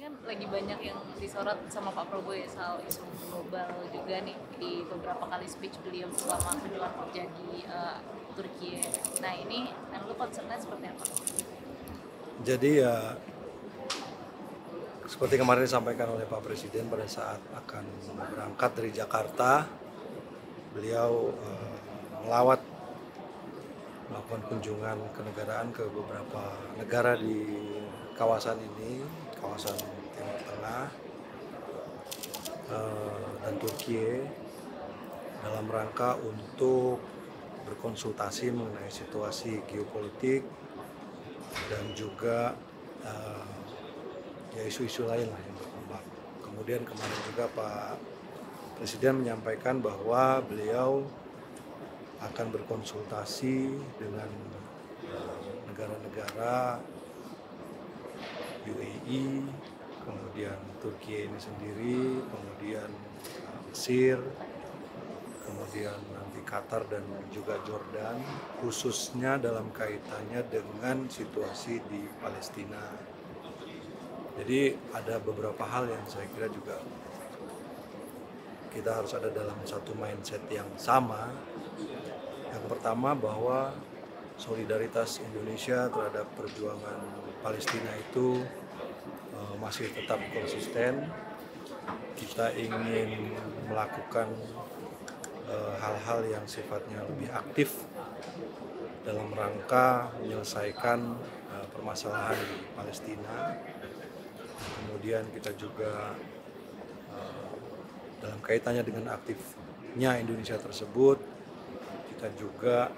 kan lagi banyak yang disorot sama Pak Prabowo ya soal isu global juga nih di beberapa kali speech beliau selama kunjungan kerja di Turki. Nah ini lu concernnya seperti apa? Jadi ya seperti kemarin disampaikan oleh Pak Presiden pada saat akan berangkat dari Jakarta, beliau melawat melakukan kunjungan kenegaraan ke beberapa negara di kawasan ini, kawasan Timur Tengah dan Turki dalam rangka untuk berkonsultasi mengenai situasi geopolitik dan juga ya isu-isu lain lah yang berkembang. Kemudian kemarin juga Pak Presiden menyampaikan bahwa beliau akan berkonsultasi dengan negara-negara UAE, kemudian Turki ini sendiri, kemudian Mesir, kemudian nanti Qatar dan juga Jordan, khususnya dalam kaitannya dengan situasi di Palestina. Jadi ada beberapa hal yang saya kira juga kita harus ada dalam satu mindset yang sama. Yang pertama bahwa solidaritas Indonesia terhadap perjuangan Palestina itu masih tetap konsisten. Kita ingin melakukan hal-hal yang sifatnya lebih aktif dalam rangka menyelesaikan permasalahan di Palestina. Kemudian kita juga dalam kaitannya dengan aktifnya Indonesia tersebut, kita juga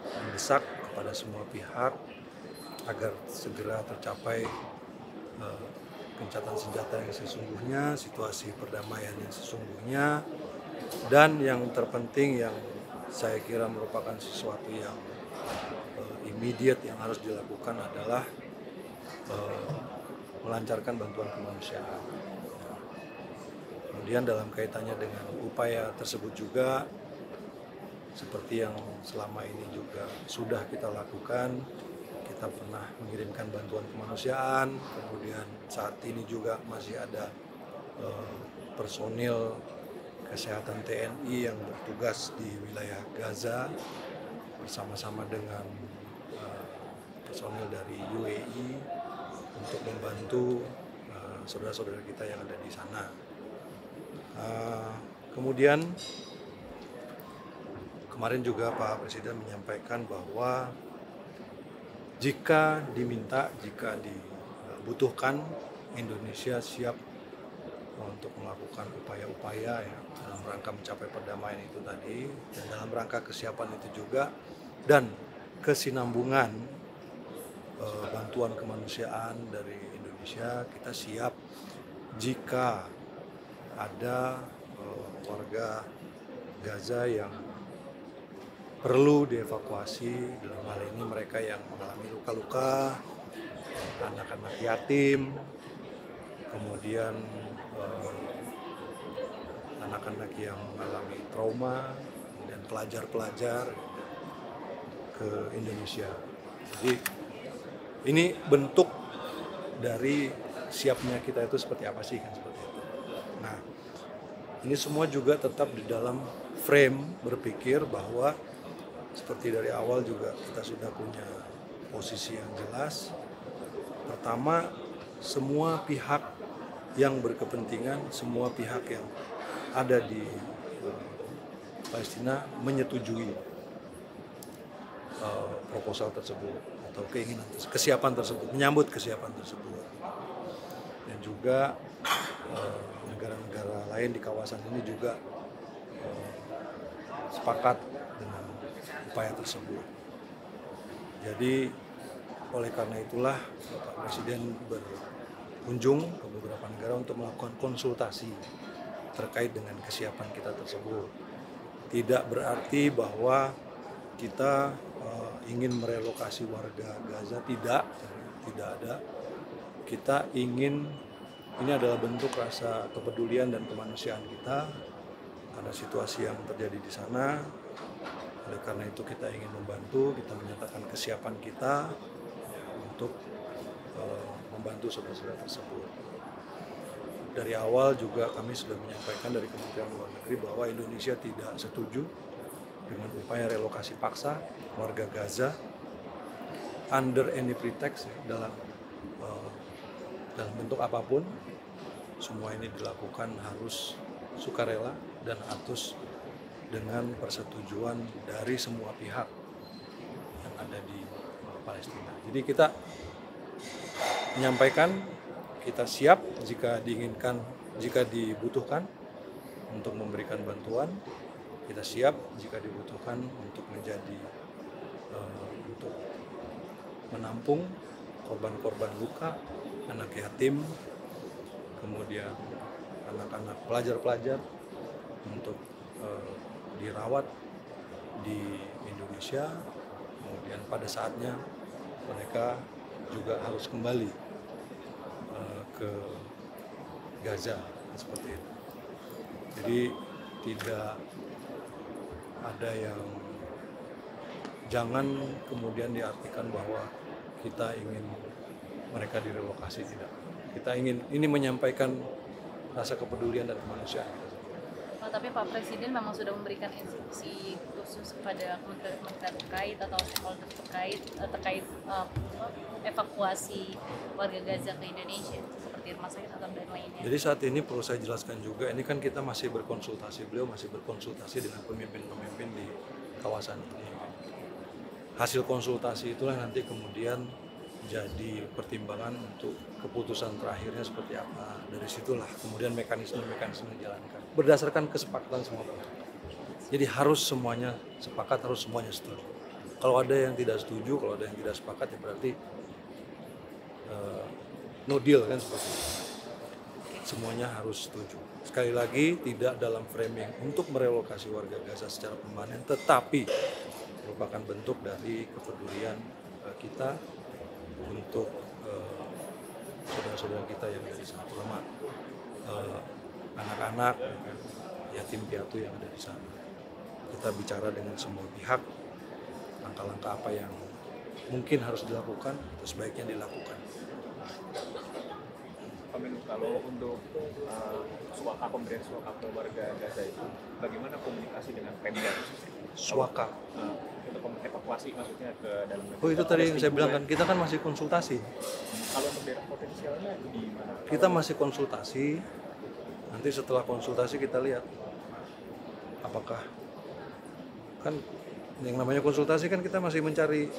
mendesak kepada semua pihak agar segera tercapai gencatan senjata yang sesungguhnya, situasi perdamaian yang sesungguhnya, dan yang terpenting yang saya kira merupakan sesuatu yang immediate yang harus dilakukan adalah melancarkan bantuan kemanusiaan. Kemudian dalam kaitannya dengan upaya tersebut juga, seperti yang selama ini juga sudah kita lakukan, kita pernah mengirimkan bantuan kemanusiaan, kemudian saat ini juga masih ada personil kesehatan TNI yang bertugas di wilayah Gaza bersama-sama dengan personil dari UAE untuk membantu saudara-saudara kita yang ada di sana. Kemudian kemarin juga Pak Presiden menyampaikan bahwa jika diminta, jika dibutuhkan, Indonesia siap untuk melakukan upaya-upaya ya, dalam rangka mencapai perdamaian itu tadi, dan dalam rangka kesiapan itu juga, dan kesinambungan bantuan kemanusiaan dari Indonesia, kita siap jika ada warga Gaza yang perlu dievakuasi, dalam hal ini mereka yang mengalami luka-luka, anak-anak yatim, kemudian anak-anak yang mengalami trauma, dan pelajar-pelajar ke Indonesia. Jadi ini bentuk dari siapnya kita itu seperti apa sih, kan seperti itu. Nah, ini semua juga tetap di dalam frame berpikir bahwa seperti dari awal juga kita sudah punya posisi yang jelas. Pertama, semua pihak yang berkepentingan, semua pihak yang ada di Palestina menyetujui proposal tersebut atau keinginan, kesiapan tersebut, menyambut kesiapan tersebut. Dan juga negara-negara lain di kawasan ini juga sepakat dengan upaya tersebut. Jadi oleh karena itulah Bapak Presiden berkunjung ke beberapa negara untuk melakukan konsultasi terkait dengan kesiapan kita tersebut. Tidak berarti bahwa kita ingin merelokasi warga Gaza, tidak ada. Kita ingin, ini adalah bentuk rasa kepedulian dan kemanusiaan kita karena situasi yang terjadi di sana. Oleh karena itu kita ingin membantu, kita menyatakan kesiapan kita untuk membantu saudara-saudara tersebut. dari awal juga kami sudah menyampaikan dari Kementerian Luar Negeri bahwa Indonesia tidak setuju dengan upaya relokasi paksa warga Gaza under any pretext dalam bentuk apapun. Semua ini dilakukan harus sukarela dan harus dengan persetujuan dari semua pihak yang ada di Palestina. Jadi kita menyampaikan kita siap jika diinginkan, jika dibutuhkan untuk memberikan bantuan. Kita siap jika dibutuhkan untuk untuk menampung korban-korban luka, anak yatim, kemudian anak-anak pelajar-pelajar untuk dirawat di Indonesia. Kemudian pada saatnya mereka juga harus kembali ke Gaza seperti itu. Jadi tidak ada yang, jangan kemudian diartikan bahwa kita ingin mereka direlokasi, tidak. Kita ingin ini menyampaikan rasa kepedulian dan kemanusiaan. Tapi Pak Presiden memang sudah memberikan instruksi khusus kepada kementerian terkait atau stakeholder terkait evakuasi warga Gaza ke Indonesia seperti rumah sakit atau dan lainnya. Jadi saat ini perlu saya jelaskan juga, ini kan kita masih berkonsultasi, beliau masih berkonsultasi dengan pemimpin-pemimpin di kawasan ini. Hasil konsultasi itulah nanti kemudian jadi pertimbangan untuk keputusan terakhirnya seperti apa. Dari situlah kemudian mekanisme-mekanisme dijalankan berdasarkan kesepakatan semua pihak. Jadi harus semuanya sepakat, harus semuanya setuju. Kalau ada yang tidak setuju, kalau ada yang tidak sepakat, ya berarti no deal kan, seperti itu. Semuanya harus setuju. Sekali lagi, tidak dalam framing untuk merelokasi warga Gaza secara permanen, tetapi merupakan bentuk dari kepedulian kita untuk saudara-saudara kita yang ada di sana, terutama anak-anak, yatim piatu yang ada di sana. Kita bicara dengan semua pihak, langkah-langkah apa yang mungkin harus dilakukan, atau sebaiknya dilakukan. Kalau untuk pemberian suaka ke warga Gaza itu, bagaimana komunikasi dengan Pemda? Suaka? Untuk evakuasi maksudnya ke dalam negeri. Oh, itu tadi yang saya bilang kan, kita kan masih konsultasi. Kalau untuk daerah potensialnya di mana? Kita masih konsultasi, nanti setelah konsultasi kita lihat apakah, kan yang namanya konsultasi kan kita masih mencari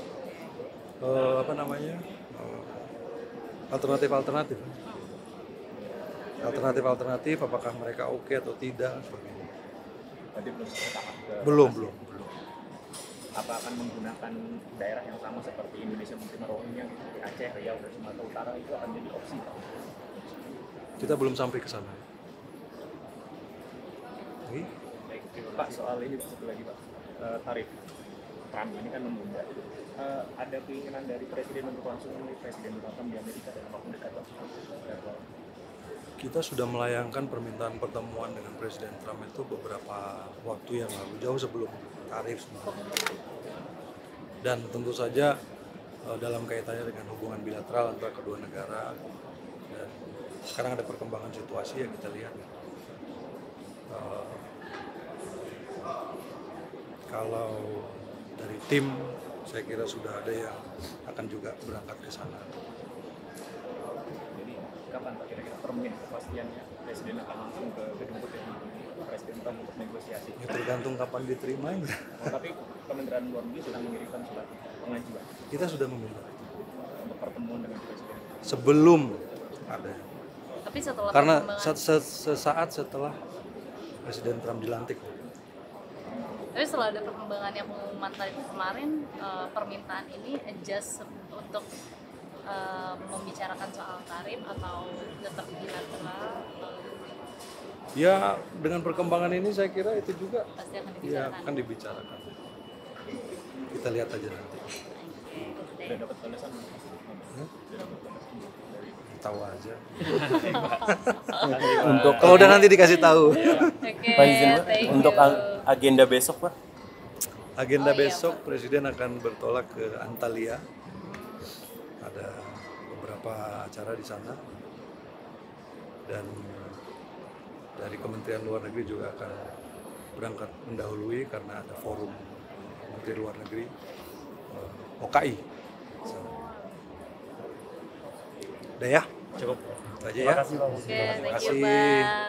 alternatif apakah mereka oke atau tidak, seperti itu. Berarti belum sampai tahap ke Belum. Apa akan menggunakan daerah yang sama seperti Indonesia menerima Rohingya di Aceh, Riau, dan Sumatera Utara, itu akan jadi opsi, Pak? Kita belum sampai ke sana. Baik, Pak, soal ini satu lagi, Pak. Tarif Trump ini kan menunda. Ada keinginan dari Presiden untuk langsung memilih Presiden Donald Trump di Amerika dalam waktu dekat, Pak? Kita sudah melayangkan permintaan pertemuan dengan Presiden Trump itu beberapa waktu yang lalu, jauh sebelum tarif semua. Dan tentu saja dalam kaitannya dengan hubungan bilateral antara kedua negara, dan sekarang ada perkembangan situasi yang kita lihat. Kalau dari tim, saya kira sudah ada yang akan juga berangkat ke sana. Jadi kapan Pak kira-kira permen kepastiannya Presiden akan langsung ke gedung putih Presiden Trump untuk negosiasi? Ya, tergantung kapan diterimanya. Tapi Kementerian Luar Negeri sudah mengirimkan surat pengajuan. Kita sudah meminta Untuk pertemuan dengan Presiden. sebelum ada. Tapi setelah Karena perkembangan- sesaat setelah Presiden Trump dilantik. Tapi setelah ada perkembangan yang pengumuman tarif kemarin, permintaan ini adjust untuk membicarakan soal tarif atau tetap bilateral? Ya, dengan perkembangan ini saya kira itu juga Pasti akan ya dibicarakan. akan dibicarakan. Kita lihat aja nanti. Sudah dapat balasan? Tahu aja. Untuk Kalau udah nanti dikasih tahu. Oke, Pak izin, Pak, thank untuk you. agenda besok, Pak. Agenda Oh, iya, besok Presiden akan bertolak ke Antalya. Ada beberapa acara di sana. Dan dari Kementerian Luar Negeri juga akan berangkat mendahului karena ada forum Menteri Luar Negeri OKI. Udah ya? Cukup. Itu aja ya. Terima kasih Pak. Oke, thank you kasih. Pak.